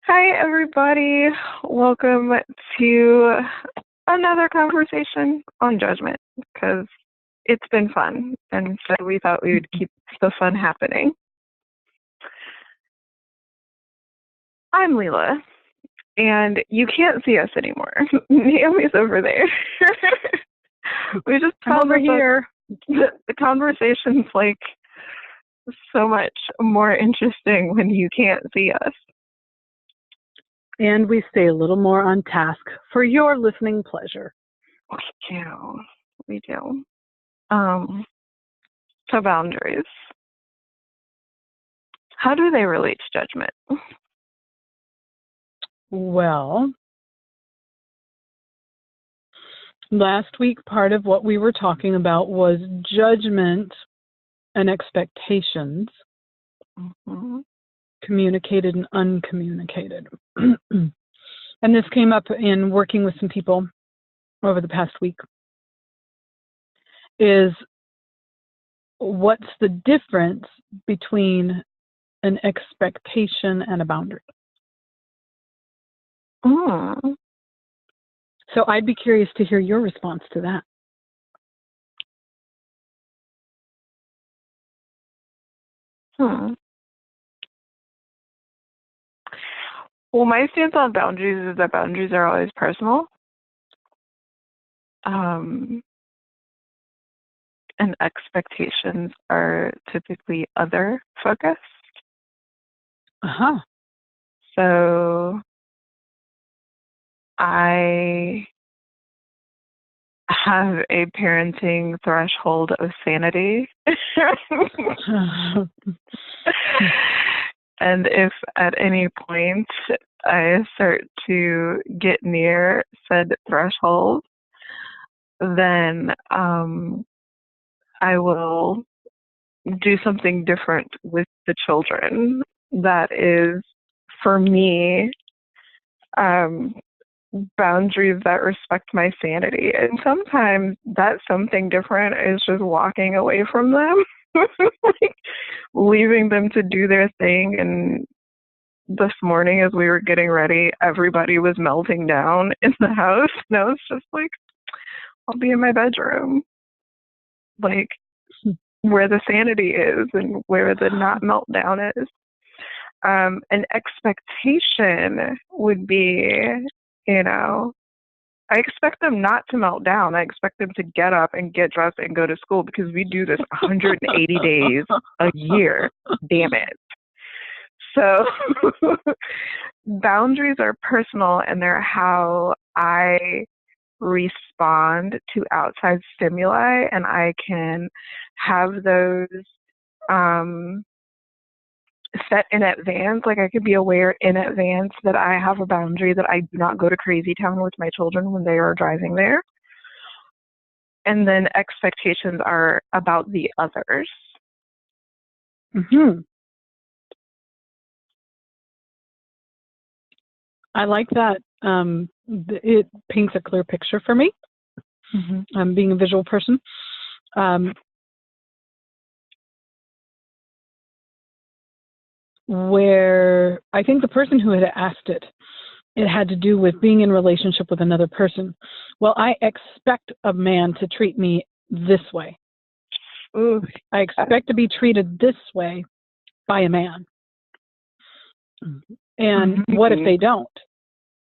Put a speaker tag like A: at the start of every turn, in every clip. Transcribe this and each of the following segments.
A: Hi, everybody. Welcome to another conversation on judgment because it's been fun. And so we thought we would keep the fun happening. I'm Lila, and you can't see us anymore. Naomi's over there. We just
B: I'm
A: found
B: over here.
A: the conversation's like so much more interesting when you can't see us.
B: And we stay a little more on task for your listening pleasure.
A: We do. So boundaries. How do they relate to judgment?
B: Well, last week, part of what we were talking about was judgment and expectations, communicated and uncommunicated. And this came up in working with some people over the past week, is what's the difference between an expectation and a boundary? So I'd be curious to hear your response to that.
A: Well, my stance on boundaries is that boundaries are always personal. And expectations are typically other focused. So I have a parenting threshold of sanity. And if at any point I start to get near said threshold, then I will do something different with the children that is, for me, boundaries that respect my sanity. And sometimes that something different is just walking away from them, like leaving them to do their thing. And this morning as we were getting ready, everybody was melting down in the house. And I was just like, I'll be in my bedroom. Like, where the sanity is and where the not meltdown is. An expectation would be, I expect them not to melt down. I expect them to get up and get dressed and go to school because we do this 180 days a year. Damn it. So boundaries are personal, and they're how I respond to outside stimuli, and I can have those set in advance. Like I could be aware in advance that I have a boundary that I do not go to crazy town with my children when they are driving there. And then expectations are about the others.
B: I like that. It paints a clear picture for me. Being a visual person. Where I think the person who had asked it had to do with being in relationship with another person. Well, I expect a man to treat me this way. I expect to be treated this way by a man. And what if they don't?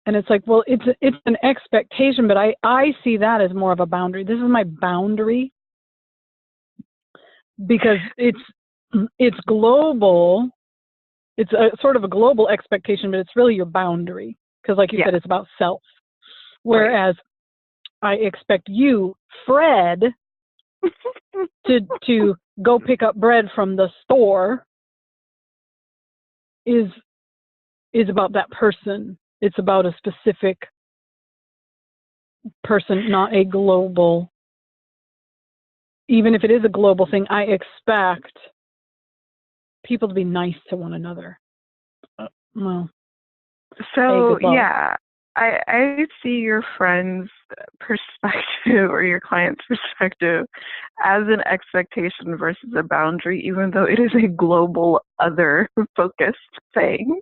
B: And it's like, well, it's an expectation, but I see that as more of a boundary. This is my boundary because it's global. It's a sort of a global expectation, but it's really your boundary because, like you said, it's about self. Whereas I expect you, Fred, to go pick up bread from the store is about that person. It's about a specific person, not a global. Even if it is a global thing, I expect people to be nice to one another. Well,
A: so yeah, I see your friend's perspective or your client's perspective as an expectation versus a boundary, even though it is a global other focused thing.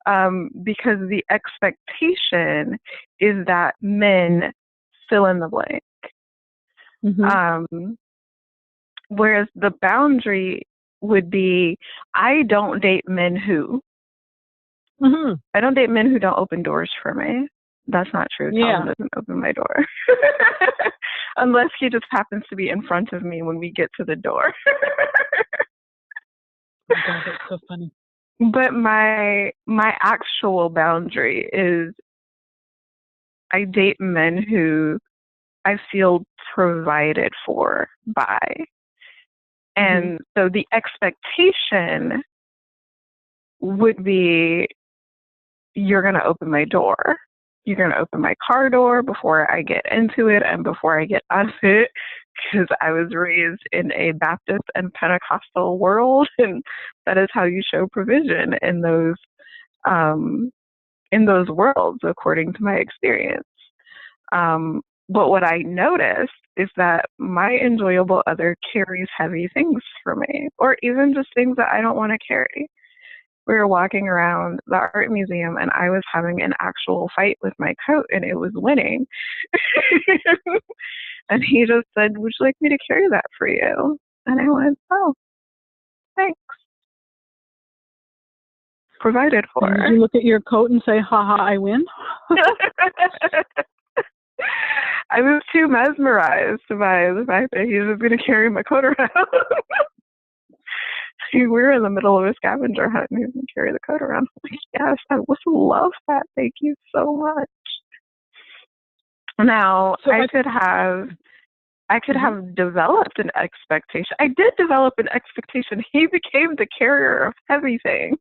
A: because the expectation is that men fill in the blank.
B: Mm-hmm.
A: Whereas the boundary would be, I don't date men who.
B: Mm-hmm.
A: I don't date men who don't open doors for me. That's not true.
B: Yeah.
A: Calvin doesn't open my door. Unless he just happens to be in front of me when we get to the door.
B: Oh my God, that's so funny.
A: But my actual boundary is, I date men who I feel provided for by. And so the expectation would be, you're going to open my door. You're going to open my car door before I get into it and before I get out of it, because I was raised in a Baptist and Pentecostal world, and that is how you show provision in those worlds, according to my experience. But what I noticed is that my enjoyable other carries heavy things for me, or even just things that I don't want to carry. We were walking around the art museum and I was having an actual fight with my coat and it was winning. And he just said, would you like me to carry that for you? And I went, oh, thanks. Provided for.
B: And did you look at your coat and say, ha ha, I win?
A: I was too mesmerized by the fact that he was going to carry my coat around. We were in the middle of a scavenger hunt and he was going to carry the coat around. I'm like, yes, I would love that. Thank you so much. Now, so I could have developed an expectation. I did develop an expectation. He became the carrier of heavy things.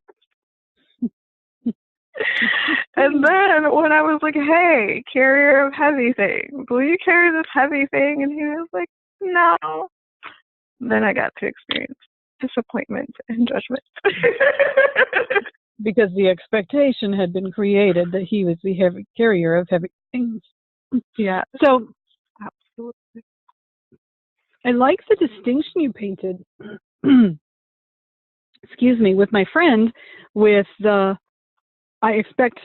A: And then when I was like, hey, carrier of heavy things, will you carry this heavy thing? And he was like, no. Then I got to experience disappointment and judgment.
B: Because the expectation had been created that he was the heavy carrier of heavy things.
A: Yeah.
B: So,
A: absolutely.
B: I like the distinction you painted, excuse me, with my friend, with the, I expect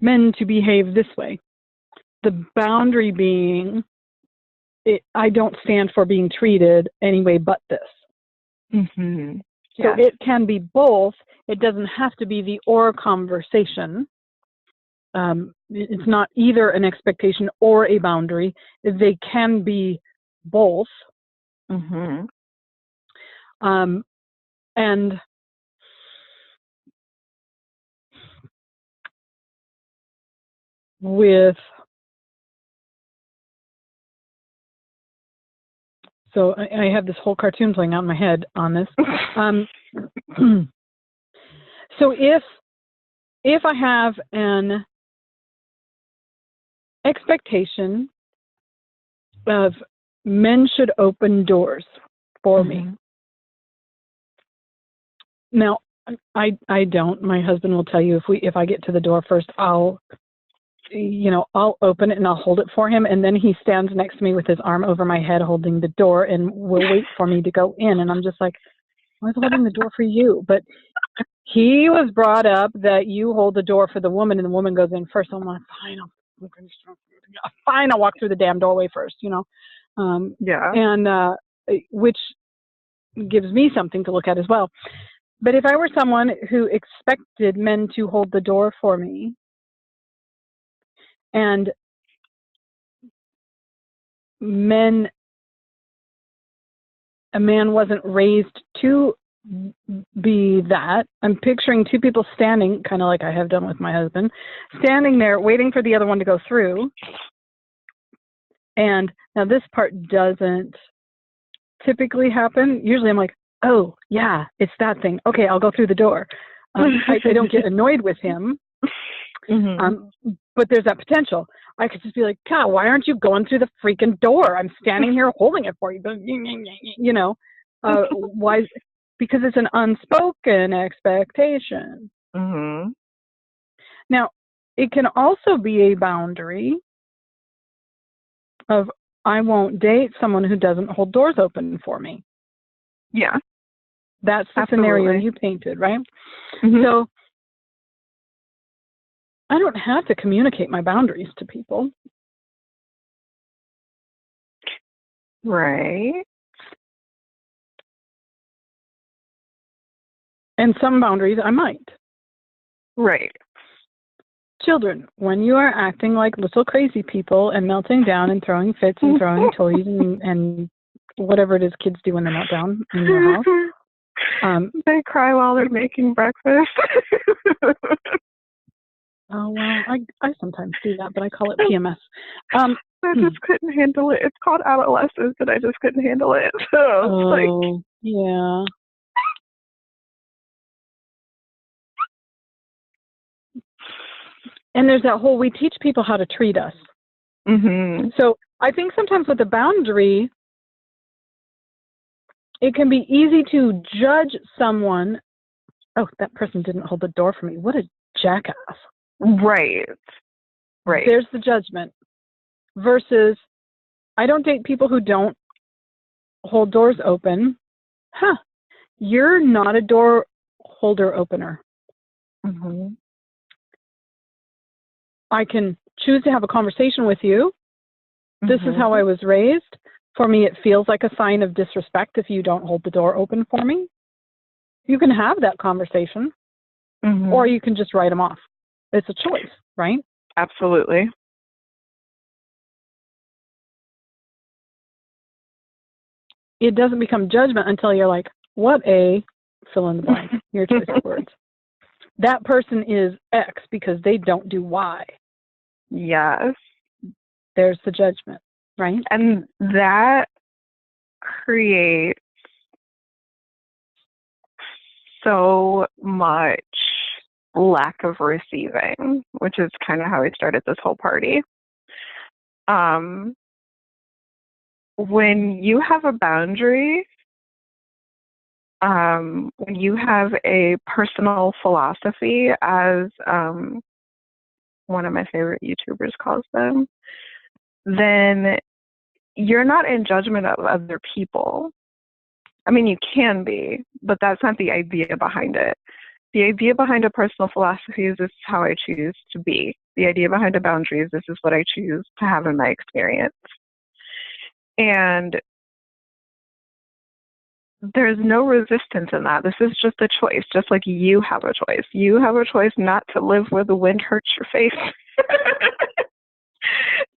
B: men to behave this way. The boundary being, I don't stand for being treated anyway but this.
A: Mm-hmm.
B: So it can be both. It doesn't have to be the or conversation. It's not either an expectation or a boundary. They can be both.
A: Mm-hmm.
B: And with, so I have this whole cartoon playing out in my head on this. So if I have an expectation of men should open doors for me. Now, I don't. My husband will tell you if I get to the door first, I'll open it and I'll hold it for him, and then he stands next to me with his arm over my head holding the door and will wait for me to go in, and I'm just like, I was holding the door for you. But he was brought up that you hold the door for the woman and the woman goes in first. I'm like, fine, I'll walk through the damn doorway first,
A: Yeah.
B: And which gives me something to look at as well. But if I were someone who expected men to hold the door for me, and a man wasn't raised to be that, I'm picturing two people standing, kind of like I have done with my husband, standing there waiting for the other one to go through. And now this part doesn't typically happen. Usually I'm like, oh, yeah, it's that thing. Okay, I'll go through the door. I don't get annoyed with him. But there's that potential. I could just be like, God, why aren't you going through the freaking door? I'm standing here holding it for you. Why? Because it's an unspoken expectation. Now, it can also be a boundary of, I won't date someone who doesn't hold doors open for me.
A: Yeah.
B: That's the
A: Absolutely.
B: scenario you painted, right? So I don't have to communicate my boundaries to people.
A: Right.
B: And some boundaries I might.
A: Right.
B: Children, when you are acting like little crazy people and melting down and throwing fits and throwing toys and whatever it is kids do when they melt down in your house.
A: They cry while they're making breakfast.
B: Oh, well, I sometimes do that, but I call it PMS.
A: I just couldn't handle it. It's called adolescence, and I just couldn't handle it. So
B: yeah. And there's that whole, we teach people how to treat us.
A: Mm-hmm.
B: So I think sometimes with a boundary, it can be easy to judge someone. Oh, that person didn't hold the door for me. What a jackass.
A: Right.
B: There's the judgment. Versus, I don't date people who don't hold doors open. You're not a door holder opener.
A: Mm-hmm.
B: I can choose to have a conversation with you. This
A: Mm-hmm.
B: is how I was raised. For me, it feels like a sign of disrespect if you don't hold the door open for me. You can have that conversation,
A: Mm-hmm.
B: or you can just write them off. It's a choice, right?
A: Absolutely.
B: It doesn't become judgment until you're like, what a fill in the blank, your choice of words. That person is X because they don't do Y.
A: Yes.
B: There's the judgment, right?
A: And that creates so much lack of receiving, which is kind of how I started this whole party. When you have a boundary, when you have a personal philosophy, as one of my favorite YouTubers calls them, then you're not in judgment of other people. I mean, you can be, but that's not the idea behind it. The idea behind a personal philosophy is this is how I choose to be. The idea behind a boundary is this is what I choose to have in my experience. And there's no resistance in that. This is just a choice, just like you have a choice. You have a choice not to live where the wind hurts your face.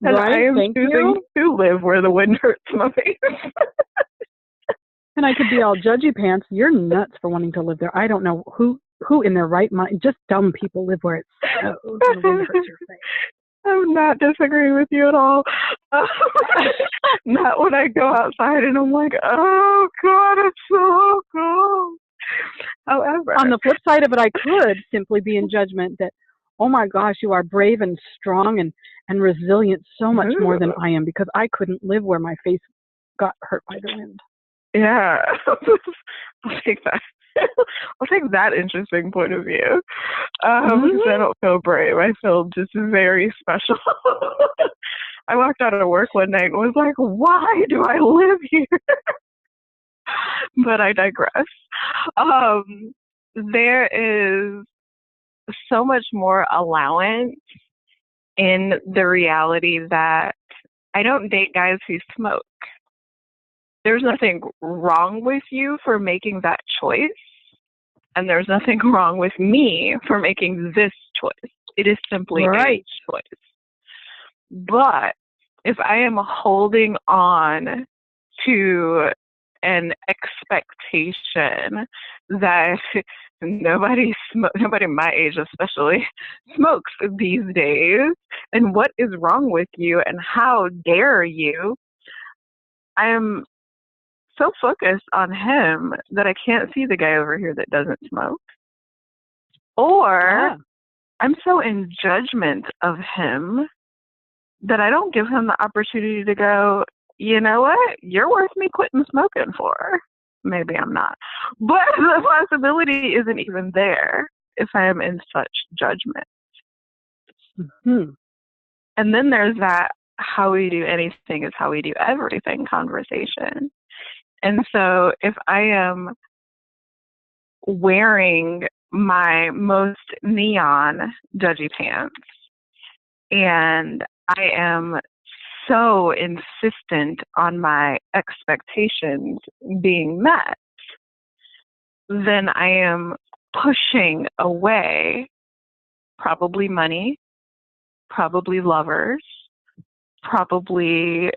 A: And
B: right,
A: I am choosing to live where the wind hurts my face.
B: And I could be all judgy pants. You're nuts for wanting to live there. I don't know who in their right mind, just dumb people live where it snows and the wind hurts your face.
A: I'm not disagreeing with you at all. Not when I go outside and I'm like, oh God, it's so cold. However,
B: on the flip side of it, I could simply be in judgment that, oh my gosh, you are brave and strong and resilient so much more than I am, because I couldn't live where my face got hurt by the wind.
A: Yeah, I'll take that. I'll take that interesting point of view. Because I don't feel brave. I feel just very special. I walked out of work one night and was like, why do I live here? But I digress. There is so much more allowance in the reality that I don't date guys who smoke. There's nothing wrong with you for making that choice, and there's nothing wrong with me for making this choice. It is simply a choice. But if I am holding on to an expectation that nobody my age especially smokes these days, and what is wrong with you and how dare you, I am so focused on him that I can't see the guy over here that doesn't smoke. Or I'm so in judgment of him that I don't give him the opportunity to go, you know what, you're worth me quitting smoking for. Maybe I'm not. But the possibility isn't even there if I am in such judgment.
B: Mm-hmm.
A: And then there's that how we do anything is how we do everything conversation. And so if I am wearing my most neon judgy pants, and I am so insistent on my expectations being met, then I am pushing away probably money, probably lovers, probably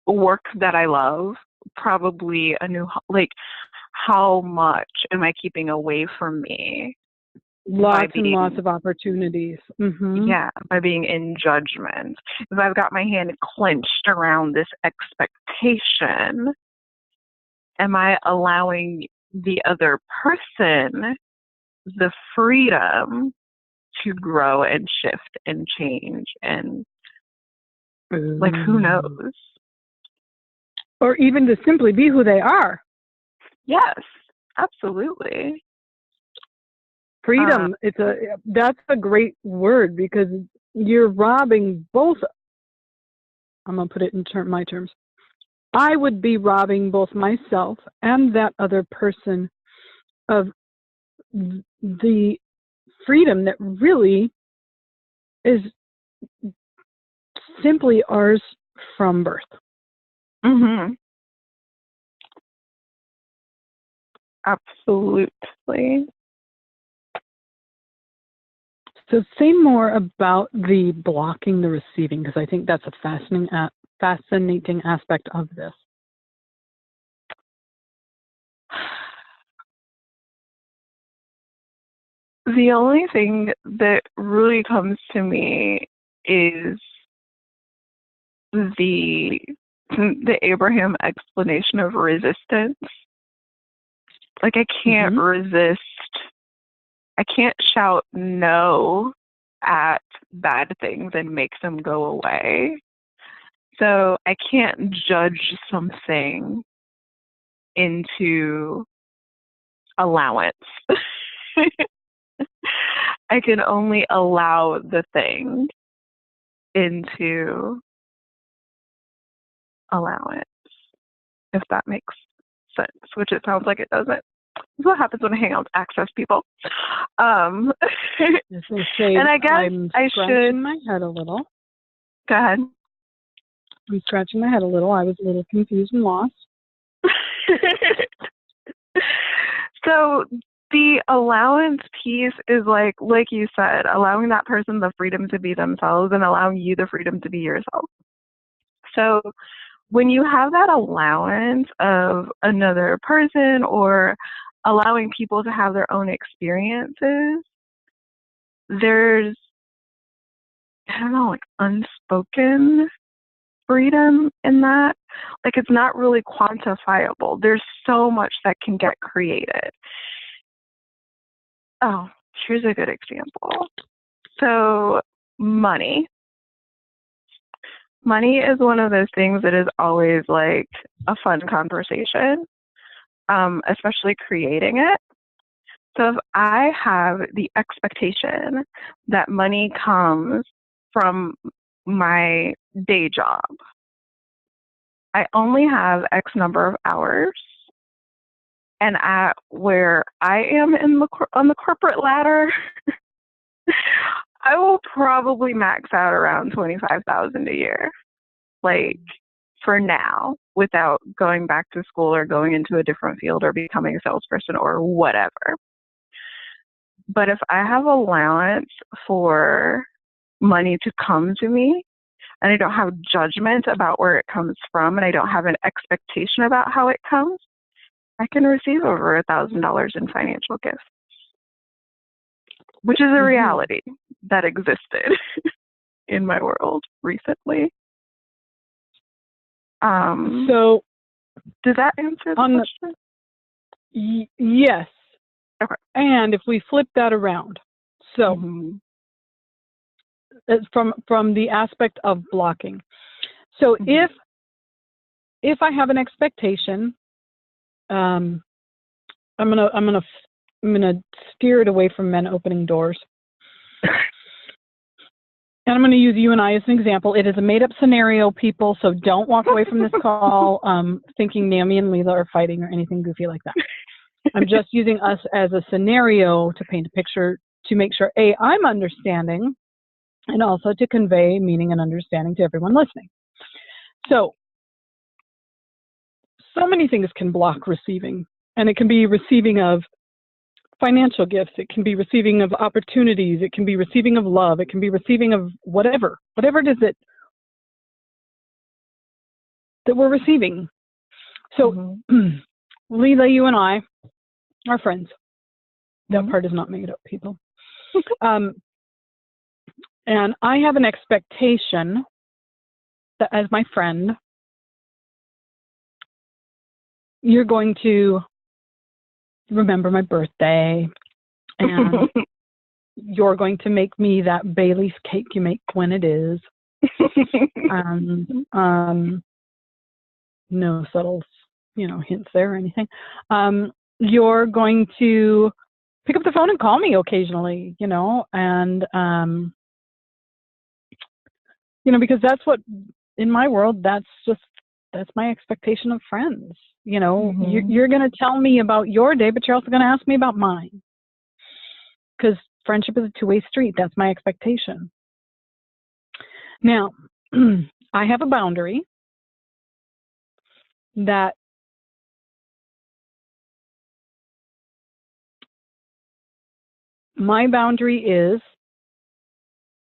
A: work that I love, probably a new, like, how much am I keeping away from me?
B: Lots and lots of opportunities. Mm-hmm.
A: Yeah, by being in judgment. If I've got my hand clenched around this expectation, am I allowing the other person the freedom to grow and shift and change and, like, who knows?
B: Or even to simply be who they are.
A: Yes, absolutely.
B: Freedom, that's a great word, because you're robbing both. I'm going to put it in my terms. I would be robbing both myself and that other person of the freedom that really is simply ours from birth.
A: Mm-hmm. Absolutely.
B: So say more about the blocking the receiving, because I think that's a fascinating aspect of this.
A: The only thing that really comes to me is the Abraham explanation of resistance. Like, I can't resist. I can't shout no at bad things and make them go away. So I can't judge something into allowance. I can only allow the thing into allowance, if that makes sense, which it sounds like it doesn't. This is what happens when I hang out with access people. And I guess I should
B: scratching my head a little.
A: Go ahead.
B: I'm scratching my head a little. I was a little confused and lost.
A: So the allowance piece is like you said, allowing that person the freedom to be themselves and allowing you the freedom to be yourself. So when you have that allowance of another person or allowing people to have their own experiences, there's, I don't know, like unspoken freedom in that. Like, it's not really quantifiable. There's so much that can get created. Oh, here's a good example. So money. Money is one of those things that is always like a fun conversation, especially creating it. So if I have the expectation that money comes from my day job, I only have X number of hours, and at where I am on the corporate ladder, I will probably max out around $25,000 a year, like, for now, without going back to school or going into a different field or becoming a salesperson or whatever. But if I have allowance for money to come to me, and I don't have judgment about where it comes from, and I don't have an expectation about how it comes, I can receive over $1,000 in financial gifts, which is a reality that existed in my world recently.
B: So
A: does that answer the question?
B: Yes.
A: Okay.
B: And if we flip that around, so from the aspect of blocking. So if I have an expectation, I'm gonna steer it away from men opening doors. And I'm going to use you and I as an example. It is a made-up scenario, people, so don't walk away from this call thinking Naomi and Lila are fighting or anything goofy like that. I'm just using us as a scenario to paint a picture to make sure, A, I'm understanding, and also to convey meaning and understanding to everyone listening. So many things can block receiving, and it can be receiving of financial gifts, it can be receiving of opportunities, it can be receiving of love, it can be receiving of whatever it is that we're receiving. So, Lila, you and I are friends. That part is not made up, people. And I have an expectation that as my friend, you're going to remember my birthday, and you're going to make me that Bailey's cake you make when it is. No subtle, hints there or anything. You're going to pick up the phone and call me occasionally, and because that's what, in my world, that's my expectation of friends. You're going to tell me about your day, but you're also going to ask me about mine, because friendship is a two-way street. That's my expectation. Now, I have a boundary that my boundary is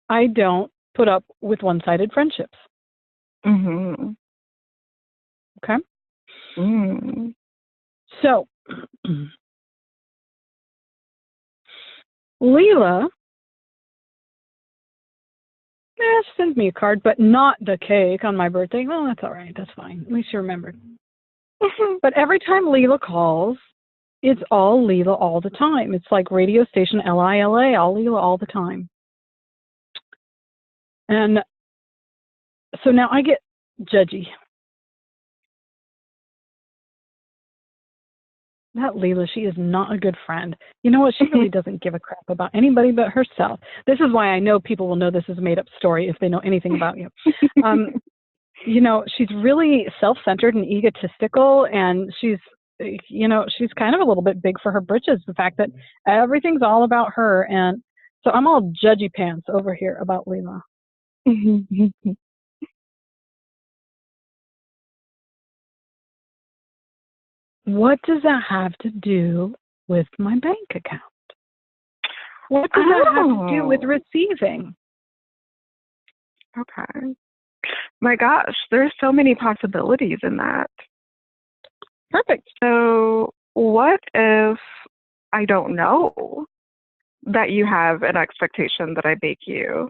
B: I don't put up with one-sided friendships. Okay? So, Lila sends me a card, but not the cake on my birthday. Well, that's all right. That's fine. At least you remembered. But every time Lila calls, it's all Lila all the time. It's like radio station Lila, all Lila all the time. And so now I get judgy. That Lila, she is not a good friend. You know what? She really doesn't give a crap about anybody but herself. This is why I know people will know this is a made-up story if they know anything about you. She's really self-centered and egotistical, and she's kind of a little bit big for her britches, the fact that everything's all about her. And so I'm all judgy pants over here about Lila. What does that have to do with my bank account? What does that have to do with receiving?
A: Okay. My gosh, there's so many possibilities in that.
B: Perfect.
A: So what if I don't know that you have an expectation that I bake you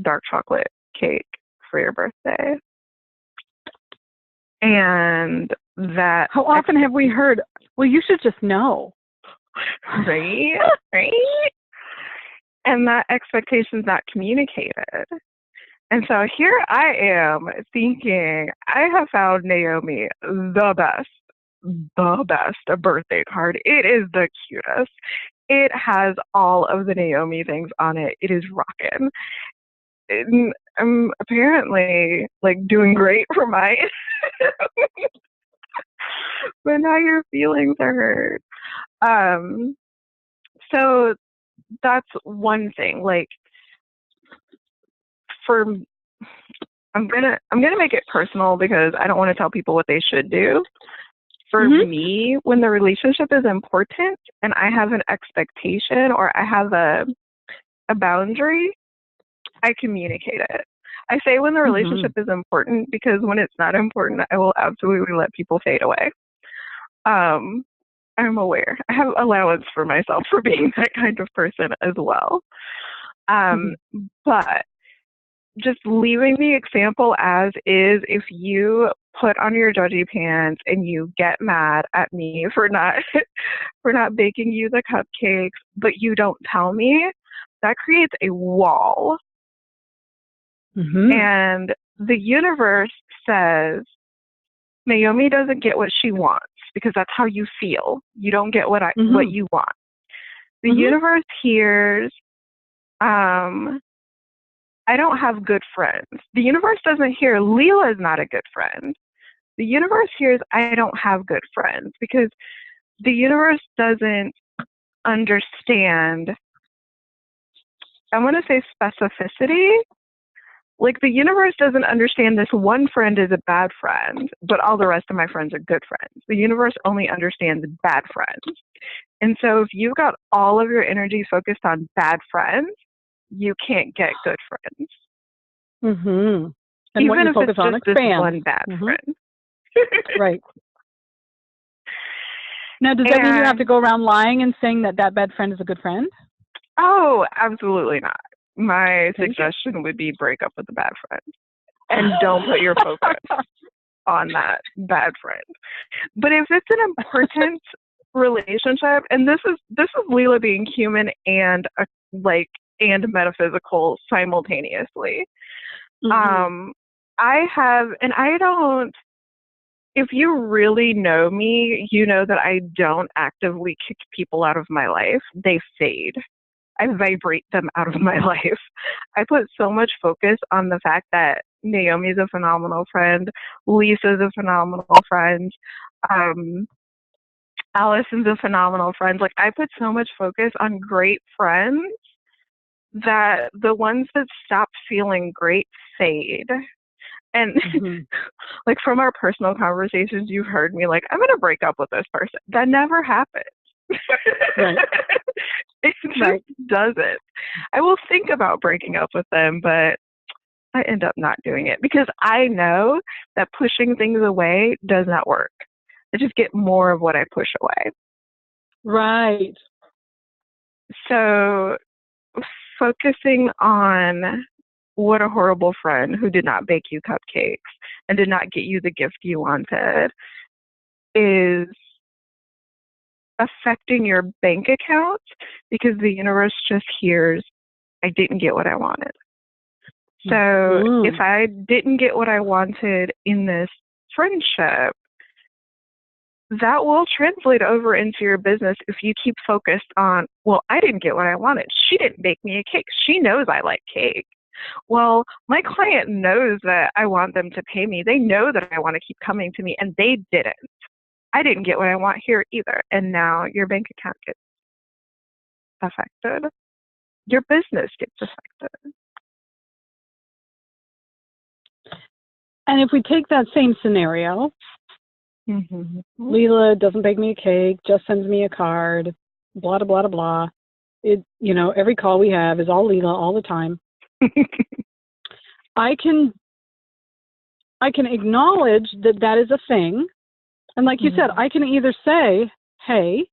A: dark chocolate cake for your birthday? And that...
B: How often have we heard, well, you should just know.
A: Right? And that expectation's not communicated. And so here I am thinking I have found Naomi the best birthday card. It is the cutest. It has all of the Naomi things on it. It is rockin'. I'm apparently doing great for mine. But now your feelings are hurt. So that's one thing. I'm gonna make it personal because I don't want to tell people what they should do. For me, when the relationship is important and I have an expectation or I have a boundary, I communicate it. I say when the relationship is important because when it's not important, I will absolutely let people fade away. I'm aware. I have allowance for myself for being that kind of person as well. But just leaving the example as is, if you put on your judgy pants and you get mad at me for not baking you the cupcakes, but you don't tell me, that creates a wall. And the universe says, Naomi doesn't get what she wants because that's how you feel. You don't get what you want. The universe hears, I don't have good friends. The universe doesn't hear Lila is not a good friend. The universe hears I don't have good friends because the universe doesn't understand, I want to say specificity. Like, the universe doesn't understand this one friend is a bad friend, but all the rest of my friends are good friends. The universe only understands bad friends. And so if you've got all of your energy focused on bad friends, you can't get good friends.
B: Mm-hmm. And
A: even
B: what you
A: if
B: focus
A: it's
B: on
A: just this
B: expands.
A: one bad friend.
B: Right. Now, does that mean you have to go around lying and saying that that bad friend is a good friend?
A: Oh, absolutely not. My suggestion would be break up with the bad friend and don't put your focus on that bad friend. But if it's an important relationship, and this is Lila being human and and metaphysical simultaneously.
B: Mm-hmm.
A: If you really know me, you know that I don't actively kick people out of my life. They fade. I vibrate them out of my life. I put so much focus on the fact that Naomi's a phenomenal friend, Lisa's a phenomenal friend, Allison's a phenomenal friend. Like, I put so much focus on great friends that the ones that stop feeling great fade. And like, from our personal conversations, you've heard me like, I'm going to break up with this person. That never happens.
B: Right.
A: It just doesn't. I will think about breaking up with them, but I end up not doing it because I know that pushing things away does not work. I just get more of what I push away.
B: Right.
A: So focusing on what a horrible friend who did not bake you cupcakes and did not get you the gift you wanted is affecting your bank account because the universe just hears, I didn't get what I wanted. So if I didn't get what I wanted in this friendship, that will translate over into your business if you keep focused on, well, I didn't get what I wanted. She didn't bake me a cake. She knows I like cake. Well, my client knows that I want them to pay me. They know that I want to keep coming to me, and they didn't. I didn't get what I want here either. And now your bank account gets affected. Your business gets affected.
B: And if we take that same scenario, Lila doesn't bake me a cake, just sends me a card, blah, blah, blah, blah. Every call we have is all Lila all the time. I can acknowledge that that is a thing. And like you said, I can either say, hey,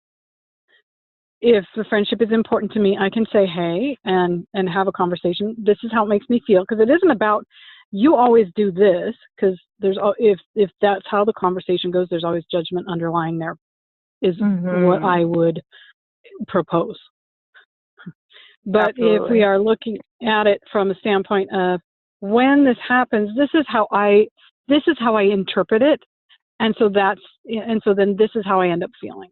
B: if the friendship is important to me, I can say, hey, and have a conversation. This is how it makes me feel. Because it isn't about, you always do this, because if that's how the conversation goes, there's always judgment underlying there, is what I would propose. But if we are looking at it from a standpoint of, when this happens, this is how I interpret it, and so then this is how I end up feeling.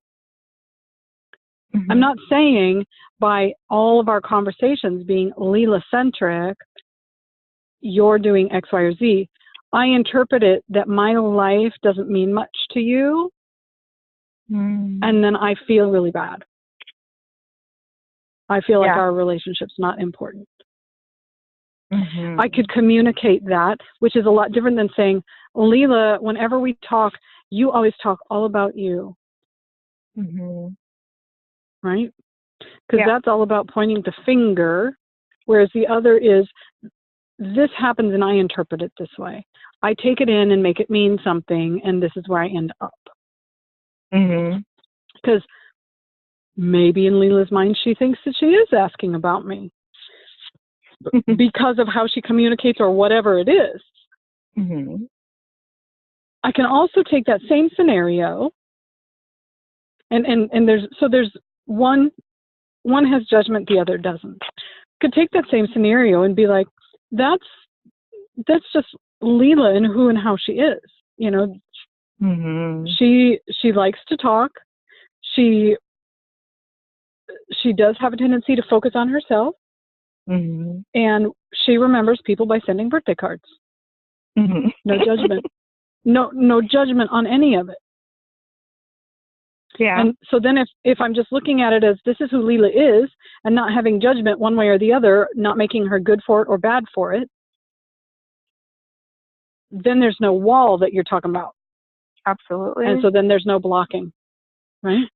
B: I'm not saying by all of our conversations being Leela-centric, you're doing X, Y, or Z. I interpret it that my life doesn't mean much to you, and then I feel really bad. I feel like our relationship's not important. I could communicate that, which is a lot different than saying, Lila, whenever we talk, you always talk all about you. Right? Because that's all about pointing the finger, whereas the other is, this happens and I interpret it this way. I take it in and make it mean something, and this is where I end up. Because maybe in Lila's mind, she thinks that she is asking about me because of how she communicates or whatever it is. I can also take that same scenario, and there's one has judgment, the other doesn't. Could take that same scenario and be like, that's just Lila and who and how she is. She likes to talk. She does have a tendency to focus on herself, and she remembers people by sending birthday cards. No judgment. No judgment on any of it.
A: Yeah.
B: And so then if I'm just looking at it as this is who Lila is and not having judgment one way or the other, not making her good for it or bad for it, then there's no wall that you're talking about.
A: Absolutely.
B: And so then there's no blocking, right?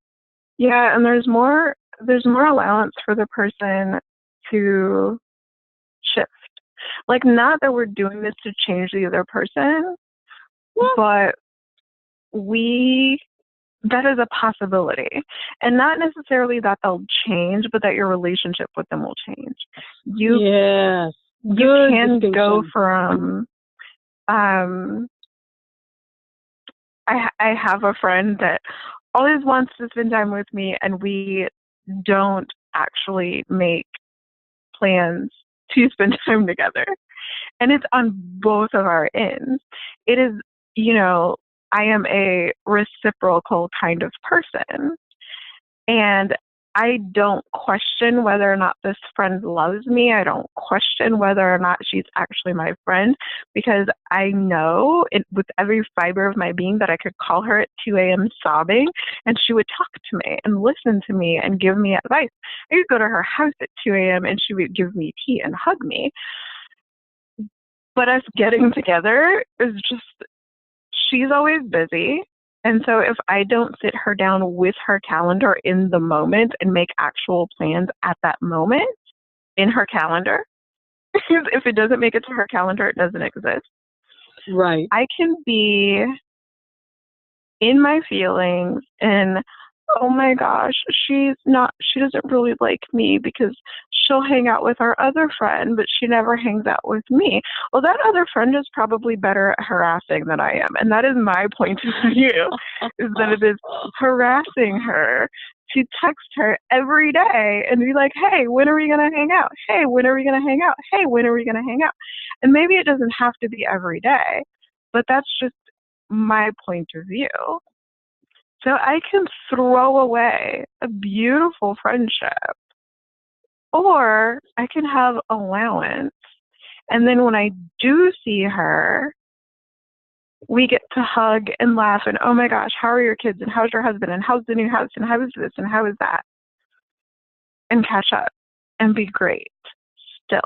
A: Yeah, and there's more allowance for the person to shift. Like, not that we're doing this to change the other person, but that is a possibility. And not necessarily that they'll change, but that your relationship with them will change. You can go from, I have a friend that always wants to spend time with me, and we don't actually make plans to spend time together. And it's on both of our ends. It is, I am a reciprocal kind of person. And I don't question whether or not this friend loves me. I don't question whether or not she's actually my friend, because I know with every fiber of my being that I could call her at 2 a.m. sobbing and she would talk to me and listen to me and give me advice. I could go to her house at 2 a.m. and she would give me tea and hug me. But us getting together is just, she's always busy. And so if I don't sit her down with her calendar in the moment and make actual plans at that moment in her calendar, if it doesn't make it to her calendar, it doesn't exist.
B: Right.
A: I can be in my feelings and, oh my gosh, she doesn't really like me because she'll hang out with our other friend, but she never hangs out with me. Well, that other friend is probably better at harassing than I am. And that is my point of view, is that it is harassing her to text her every day and be like, hey, when are we going to hang out? Hey, when are we going to hang out? Hey, when are we going to hang out? And maybe it doesn't have to be every day, but that's just my point of view. So I can throw away a beautiful friendship, or I can have allowance. And then when I do see her, we get to hug and laugh and, oh my gosh, how are your kids? And how's your husband? And how's the new house? And how is this? And how is that? And catch up and be great still.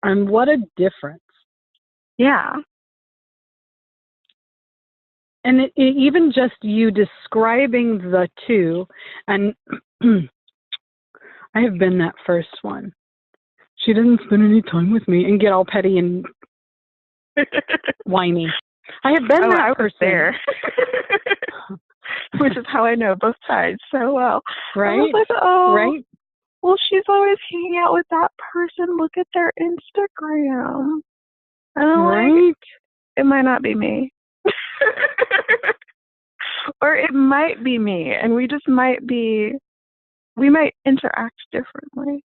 B: And what a difference.
A: Yeah.
B: And even just you describing the two, and I have been that first one. She doesn't spend any time with me, and get all petty and whiny. I have been that person.
A: There. Which is how I know both sides so well.
B: Right?
A: I was like, oh,
B: right?
A: Well, she's always hanging out with that person. Look at their Instagram. And I'm like, it might not be me. Or it might be me, and we might interact differently.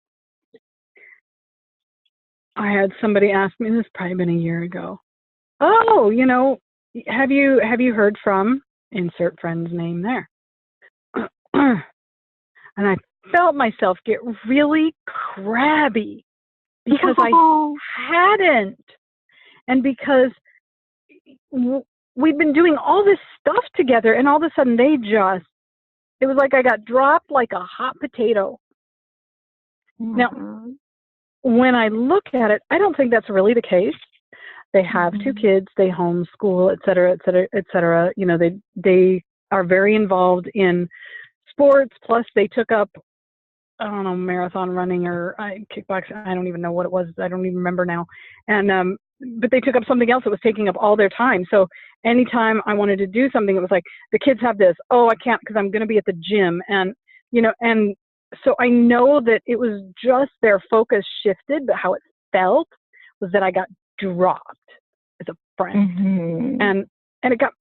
B: I had somebody ask me, this probably been a year ago. Oh, have you heard from insert friend's name there? And I felt myself get really crabby because I hadn't, and because we'd been doing all this stuff together, and all of a sudden it was like I got dropped like a hot potato. Mm-hmm. Now, when I look at it, I don't think that's really the case. They have two kids, they homeschool, et cetera, et cetera, et cetera. They are very involved in sports, plus they took up, I don't know, marathon running or kickboxing. I don't even know what it was. I don't even remember now. And, but they took up something else that was taking up all their time. So anytime I wanted to do something, it was like, the kids have this. Oh, I can't because I'm going to be at the gym. And, and so I know that it was just their focus shifted, but how it felt was that I got dropped as a friend. Mm-hmm. And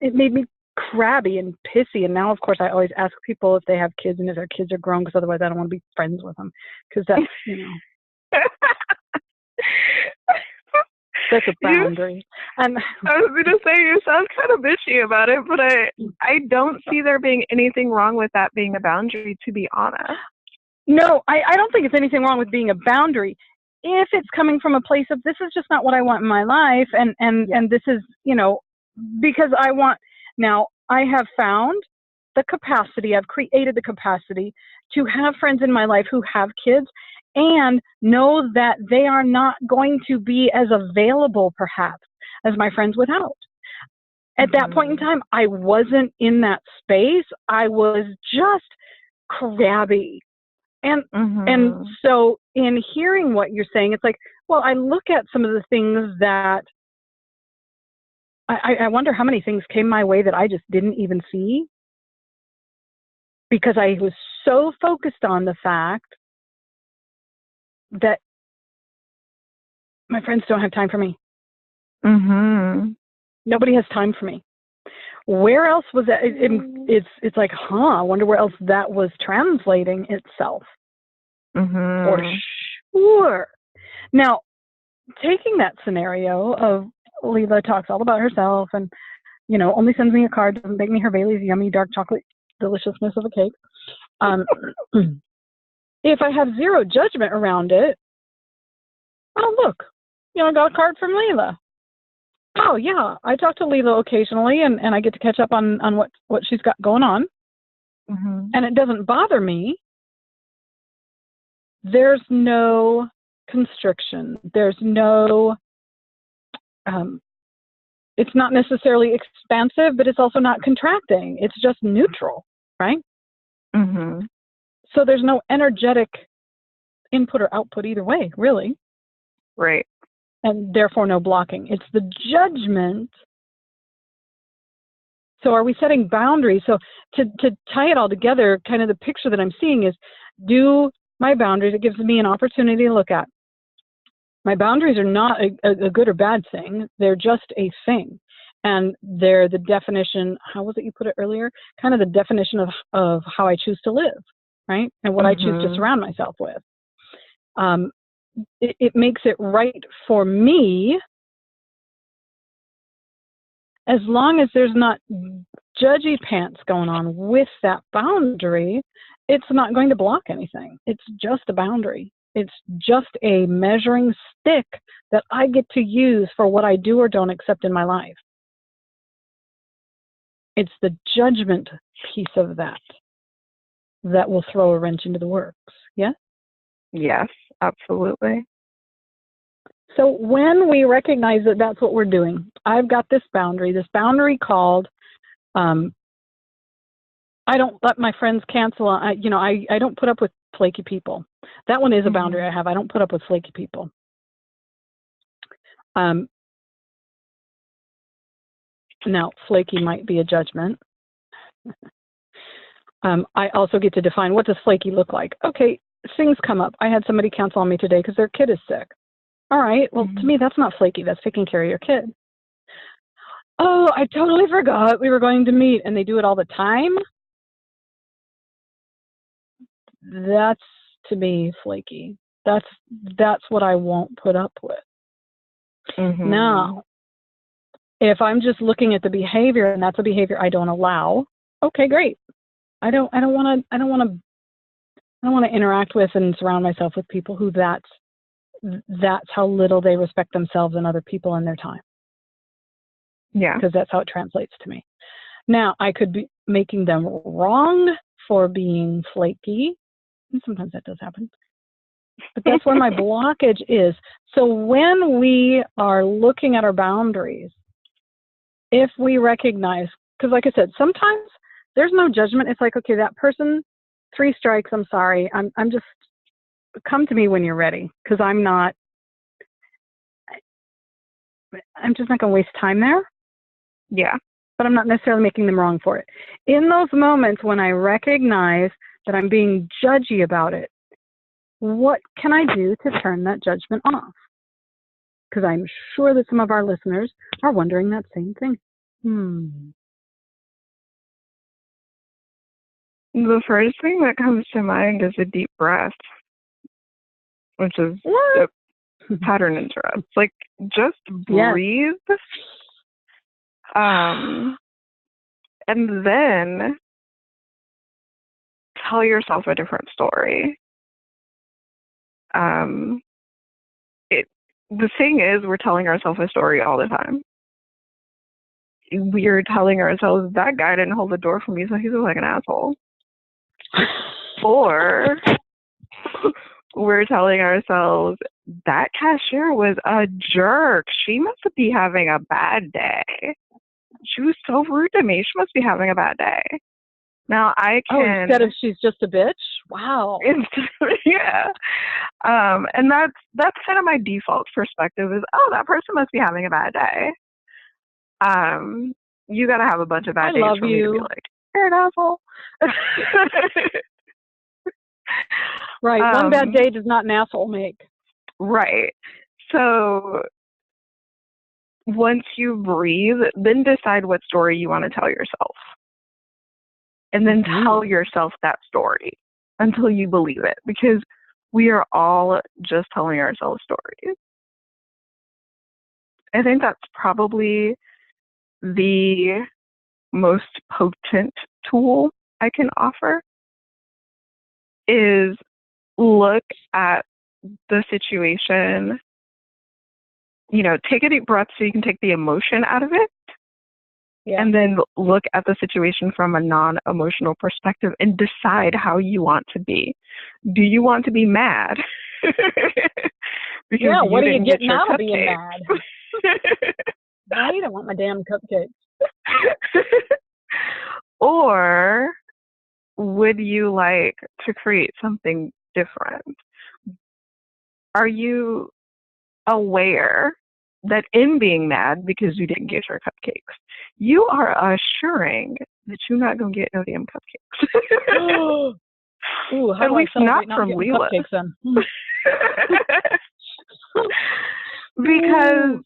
B: it made me crabby and pissy. And now, of course, I always ask people if they have kids and if their kids are grown, because otherwise I don't want to be friends with them. Because that's, that's a boundary. And
A: I was going to say, you sound kind of bitchy about it, but I don't see there being anything wrong with that being a boundary, to be honest.
B: No, I don't think it's anything wrong with being a boundary. If it's coming from a place of, this is just not what I want in my life, and this is, because I want, now, I have found the capacity, I've created the capacity to have friends in my life who have kids and know that they are not going to be as available, perhaps, as my friends without. At that point in time, I wasn't in that space. I was just crabby. And so in hearing what you're saying, it's like, well, I look at some of the things that I wonder how many things came my way that I just didn't even see, because I was so focused on the fact that my friends don't have time for me. Nobody has time for me. Where else was that? It's like, I wonder where else that was translating itself. For sure. Now, taking that scenario of Lila talks all about herself and, only sends me a card, doesn't bake me her Bailey's yummy dark chocolate deliciousness of a cake. If I have zero judgment around it, oh, look, I got a card from Lila. Oh, yeah, I talk to Lila occasionally, and I get to catch up on what she's got going on. And it doesn't bother me. There's no constriction. There's no, it's not necessarily expansive, but it's also not contracting. It's just neutral, right? So there's no energetic input or output either way, really.
A: Right.
B: And therefore no blocking. It's the judgment. So are we setting boundaries? So to tie it all together, kind of the picture that I'm seeing is, do my boundaries, it gives me an opportunity to look at. My boundaries are not a good or bad thing. They're just a thing. And they're the definition, how was it you put it earlier? Kind of the definition of how I choose to live, right? And what I choose to surround myself with. It makes it right for me, as long as there's not judgy pants going on with that boundary. It's not going to block anything. It's just a boundary. It's just a measuring stick that I get to use for what I do or don't accept in my life. It's the judgment piece of that will throw a wrench into the works. Yeah?
A: Yes, absolutely.
B: So when we recognize that that's what we're doing, I've got this boundary called, I don't let my friends cancel. I don't put up with flaky people. That one is a boundary I have. I don't put up with flaky people. Now, flaky might be a judgment. I also get to define, what does flaky look like? Okay, things come up. I had somebody cancel on me today because their kid is sick. All right, well, to me, that's not flaky. That's taking care of your kid. Oh, I totally forgot we were going to meet, and they do it all the time. That's, to me, flaky. That's what I won't put up with. Now, if I'm just looking at the behavior and that's a behavior I don't allow, okay, great. I don't want to interact with and surround myself with people who that's how little they respect themselves and other people and their time.
A: Yeah.
B: Because that's how it translates to me. Now, I could be making them wrong for being flaky. And sometimes that does happen. But that's where my blockage is. So when we are looking at our boundaries, if we recognize, because like I said, sometimes there's no judgment. It's like, okay, that person, 3 strikes, I'm sorry. I'm just, come to me when you're ready, because I'm just not going to waste time there.
A: Yeah.
B: But I'm not necessarily making them wrong for it. In those moments when I recognize that I'm being judgy about it, what can I do to turn that judgment off? Because I'm sure that some of our listeners are wondering that same thing.
A: The first thing that comes to mind is a deep breath, which is a pattern interrupt. Like, just breathe. Yes. And then tell yourself a different story. The thing is, we're telling ourselves a story all the time. we're telling ourselves that guy didn't hold the door for me, so he's like an asshole. Or we're telling ourselves that cashier was a jerk. She must be having a bad day. She was so rude to me. She must be having a bad day. Now I can.
B: Instead of she's just a bitch. Wow.
A: Yeah. And that's kind of my default perspective is, oh, that person must be having a bad day. You gotta have a bunch of bad days for me to be like, you're an asshole.
B: Right. One bad day does not an asshole make.
A: Right. So once you breathe, then decide what story you want to tell yourself. And then tell yourself that story until you believe it. Because we are all just telling ourselves stories. I think that's probably the most potent tool I can offer is look at the situation, take a deep breath so you can take the emotion out of it. Yeah. And then look at the situation from a non-emotional perspective and decide how you want to be. Do you want to be mad?
B: Because what are you getting out of being mad? Right? I want my damn cupcakes.
A: Or would you like to create something different? Are you aware that in being mad because you didn't get your cupcakes, you are assuring that you're not going to get no damn cupcakes?
B: Ooh, how
A: at least not from Lila.
B: Cupcakes, then?
A: Because,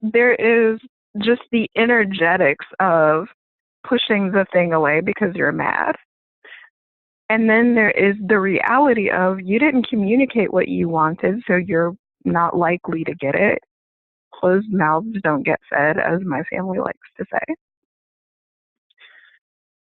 A: there is just the energetics of pushing the thing away because you're mad. And then there is the reality of you didn't communicate what you wanted, so you're not likely to get it. Closed mouths don't get fed, as my family likes to say.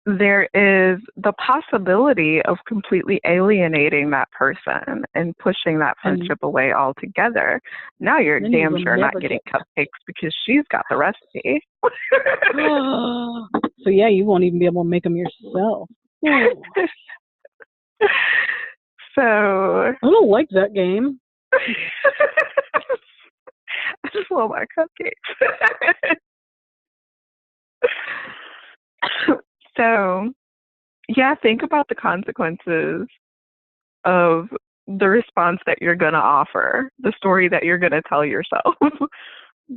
A: There is the possibility of completely alienating that person and pushing that friendship away altogether. Now you're damn sure not getting cupcakes because she's got the recipe.
B: So yeah, you won't even be able to make them yourself.
A: So
B: I don't like that game.
A: I just love my cupcakes. So, yeah, think about the consequences of the response that you're going to offer, the story that you're going to tell yourself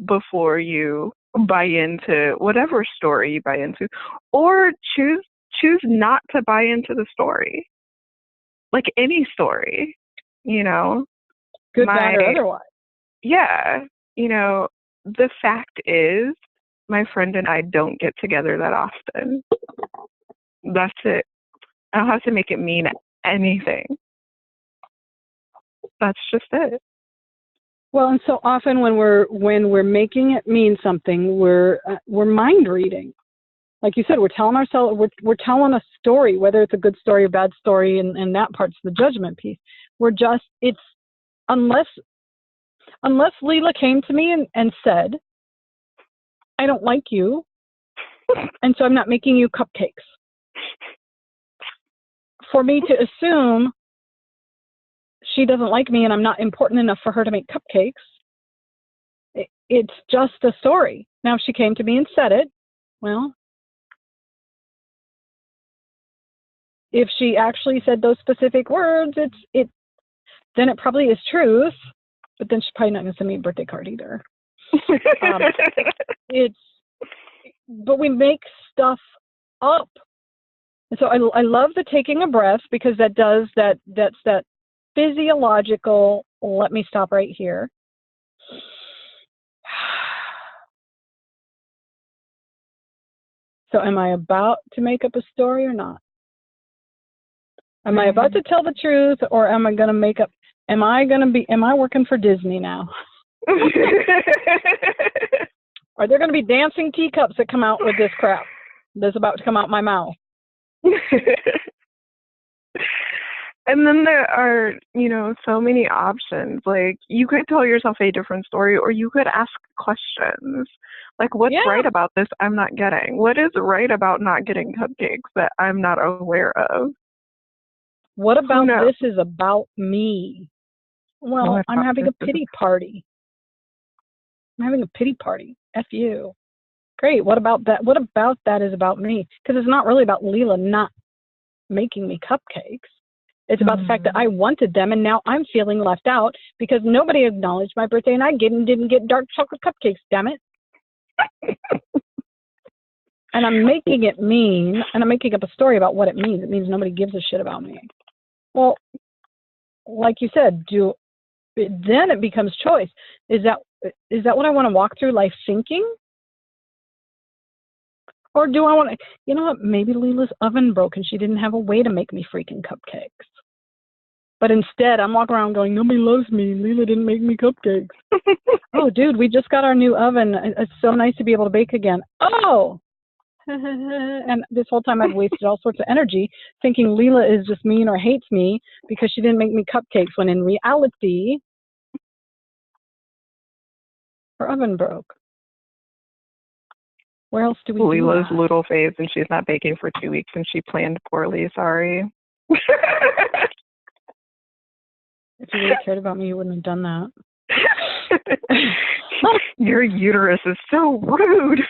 A: before you buy into whatever story you buy into, or choose not to buy into the story. Like any story,
B: Good, bad, or otherwise.
A: Yeah, the fact is, my friend and I don't get together that often. That's it. I don't have to make it mean anything. That's just it.
B: Well, and so often when we're making it mean something, we're mind reading. Like you said, we're telling ourselves, we're telling a story, whether it's a good story or bad story, and that part's the judgment piece. It's unless Lila came to me and said, I don't like you, and so I'm not making you cupcakes. For me to assume she doesn't like me and I'm not important enough for her to make cupcakes, it's just a story. Now, if she came to me and said it, well, if she actually said those specific words, then it probably is truth, but then she's probably not going to send me a birthday card either. But we make stuff up. And so I love the taking a breath, because that's that physiological, let me stop right here. So am I about to make up a story or not? Am I about to tell the truth, or am I going to make up? Am I working for Disney now? Are there going to be dancing teacups that come out with this crap that's about to come out my mouth?
A: And then there are, so many options. Like, you could tell yourself a different story, or you could ask questions. Like, what's
B: Yeah.
A: right about this I'm not getting? What is right about not getting cupcakes that I'm not aware of?
B: What
A: Who
B: about
A: knows?
B: this is about me? Well,
A: What
B: I'm
A: about
B: having
A: this
B: a
A: is
B: pity party. I'm having a pity party. F you. Great. What about that? What about that is about me? Because it's not really about Lila not making me cupcakes. It's about the fact that I wanted them, and now I'm feeling left out because nobody acknowledged my birthday, and I didn't get dark chocolate cupcakes. Damn it! And I'm making it mean, and I'm making up a story about what it means. It means nobody gives a shit about me. Well, like you said, then it becomes choice. Is that what I want to walk through life thinking? Or do I want to, you know what, maybe Lila's oven broke and she didn't have a way to make me freaking cupcakes. But instead, I'm walking around going, nobody loves me. Lila didn't make me cupcakes. Oh, dude, we just got our new oven. It's so nice to be able to bake again. Oh! And this whole time I've wasted all sorts of energy thinking Lila is just mean or hates me because she didn't make me cupcakes, when in reality, her oven broke. Where else do we do
A: Lila's
B: that?
A: little phase, and she's not baking for 2 weeks, and she planned poorly. Sorry.
B: If you really cared about me, you wouldn't have done that.
A: Your uterus is so rude.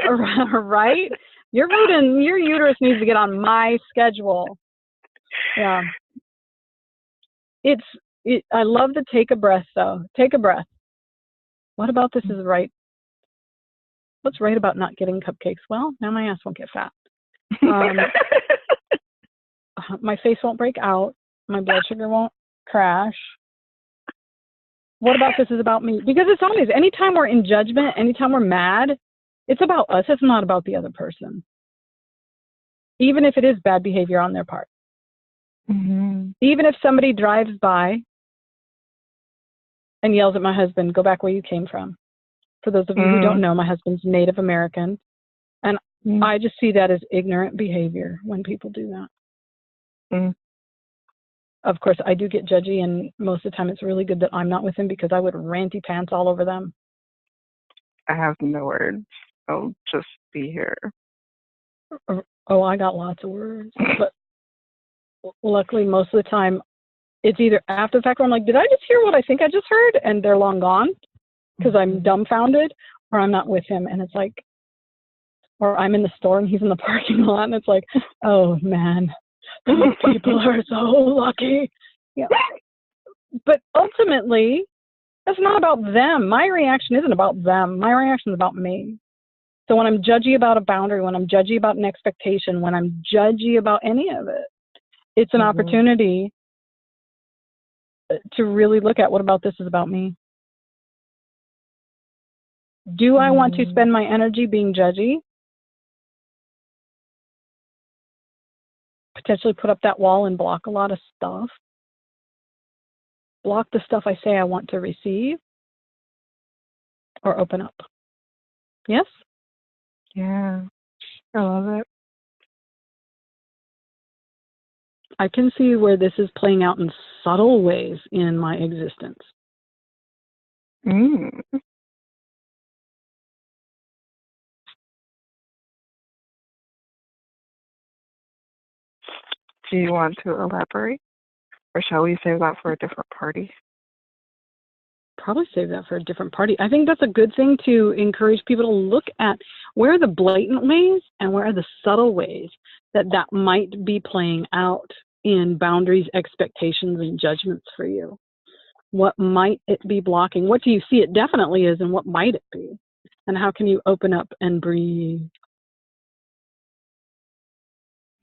B: Right? You're rude, and your uterus needs to get on my schedule. Yeah. I love to take a breath, though. Take a breath. What about this is right? What's right about not getting cupcakes? Well, now my ass won't get fat. My face won't break out. My blood sugar won't crash. What about this is about me? Because it's always, anytime we're in judgment, anytime we're mad, it's about us. It's not about the other person. Even if it is bad behavior on their part.
A: Mm-hmm.
B: Even if somebody drives by and yells at my husband, go back where you came from. For those of you who don't know, my husband's Native American. And I just see that as ignorant behavior when people do that. Of course, I do get judgy, and most of the time it's really good that I'm not with him because I would ranty pants all over them.
A: I have no words. I'll just be here.
B: Oh, I got lots of words. But luckily, most of the time, it's either after the fact where I'm like, did I just hear what I think I just heard? And they're long gone because I'm dumbfounded, or I'm not with him. And it's like, or I'm in the store and he's in the parking lot, and it's like, oh, man, those people are so lucky. Yeah. But ultimately, that's not about them. My reaction isn't about them. My reaction is about me. So when I'm judgy about a boundary, when I'm judgy about an expectation, when I'm judgy about any of it, it's an opportunity to really look at, what about this is about me? Do I want to spend my energy being judgy? Potentially put up that wall and block a lot of stuff? Block the stuff I say I want to receive? Or open up? Yes?
A: Yeah. I love it.
B: I can see where this is playing out in subtle ways in my existence.
A: Do you want to elaborate? Or shall we save that for a different party?
B: Probably save that for a different party. I think that's a good thing to encourage people to look at. Where are the blatant ways and where are the subtle ways that might be playing out in boundaries, expectations, and judgments for you? What might it be blocking? What do you see it definitely is, and what might it be? And how can you open up and breathe?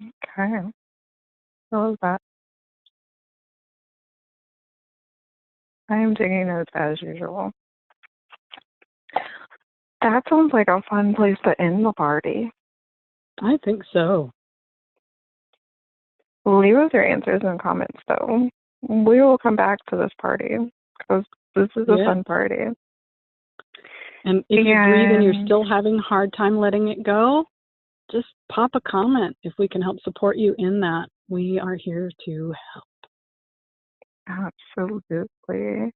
A: Okay. I love that. I am taking notes as usual. That sounds like a fun place to end the party.
B: I think so.
A: Leave us your answers and comments, though. We will come back to this party because this is a fun party.
B: And if you breathe and you're still having a hard time letting it go, just pop a comment if we can help support you in that. we are here to help.
A: Absolutely.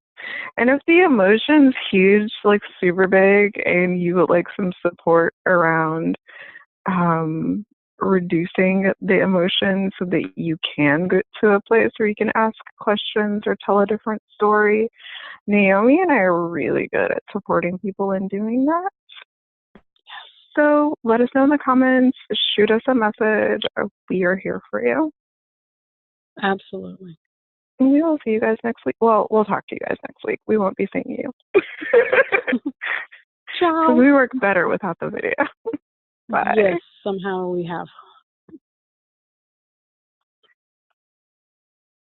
A: And if the emotion's huge, like super big, and you would like some support around reducing the emotion so that you can get to a place where you can ask questions or tell a different story, Naomi and I are really good at supporting people in doing that. So let us know in the comments, shoot us a message. We are here for you.
B: Absolutely.
A: And we will see you guys next week. Well, we'll talk to you guys next week. We won't be seeing you.
B: Ciao.
A: We work better without the video. Bye.
B: Yes, somehow we have.